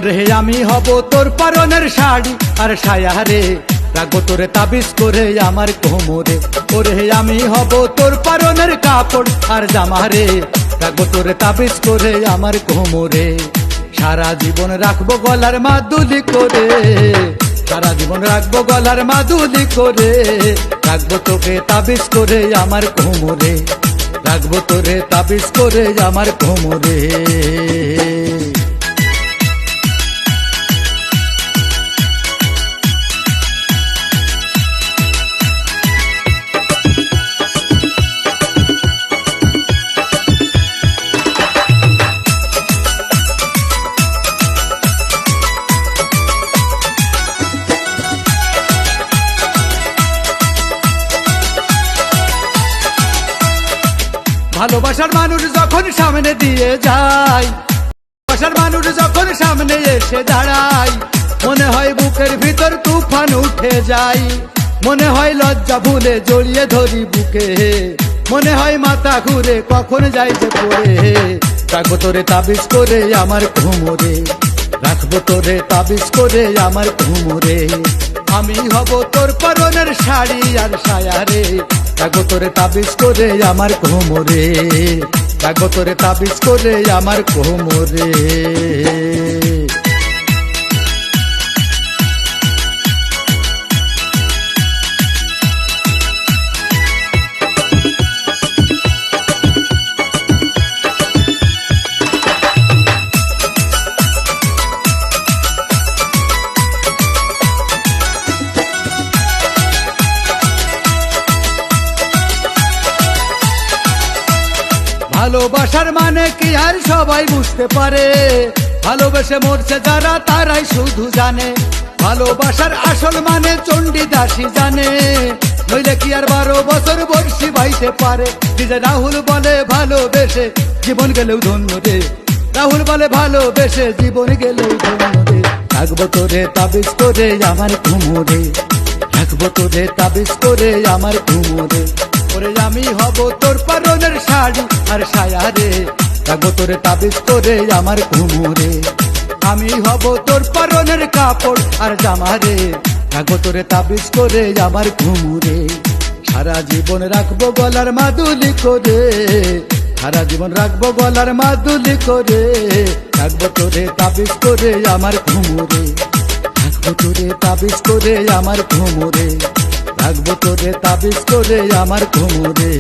ওরে আমি হব তোর পরনের শাড়ি আর সায়া রে, রাখবো তোরে তাবিজ করে আমার কোমরে। ওরে আমি হব তোর পরনের কাপড় আর জামা রে, রাখবো তোরে তাবিজ করে আমার কোমরে। সারা জীবন রাখবো গলার মাদুলি করে, সারা জীবন রাখবো গলার মাদুলি করে, রাখবো তোকে তাবিজ করে আমার কোমরে, রাখবো তোরে তাবিজ করে আমার কোমরে। ভালোবাসার মানুষ যখন সামনে দিয়ে যায়, ভালোবাসার মানুষ যখন সামনে এসে দাঁড়ায়, মনে হয় বুকের ভিতর তুফান উঠে যায়, মনে হয় লজ্জা ভুলে জড়িয়ে ধরি বুকে, মনে হয় মাথা ঘুরে কখন যাই যে পড়ে। রাখবো তোরে তাবিজ করে আমার কোমরে, রাখবো তোরে তাবিজ করে আমার কোমরে। আমি হব তোর পরনের শাড়ি আর সায়া রে, রাখবো তোরে তাবিজ করে আমার কোমরে, রাখবো তোরে তাবিজ করে আমার কোমরে। ভালোবাসার মানে কি আর সবাই বুঝতে পারে, ভালোবেসে মরছে যারা তারাই শুধু জানে। ভালোবাসার আসল মানে চণ্ডীদাসী জানে, নইলে কি আর 12 বছর বর্ষি বাইতে পারে। নিজে রাহুল বলে ভালোবেসে জীবন গেলেও ধন্য রে, রাহুল বলে ভালোবেসে জীবন গেলেও ধন্য রে। রাখবো তোরে তাবিজ করে আমার কোমরে, রাখবো তোরে তাবিজ করে আমার কোমরে। ওরে আমি হব তোর পরনের শাড়ি আর সায়া রে, রাখবো তোরে তাবিজ করে আমার কোমরে। আমি হব তোর পরনের কাপড় আর জামা রে, রাখবো তোরে তাবিজ করে আমার কোমরে। সারা জীবন রাখবো গলার মাদুলি করে, সারা জীবন রাখবো গলার মাদুলি করে, রাখবো তোরে তাবিজ করে আমার কোমরে, রাখবো তোরে তাবিজ করে আমার কোমরে, রাখবো তোরে তাবিজ করে আমার কোমরে।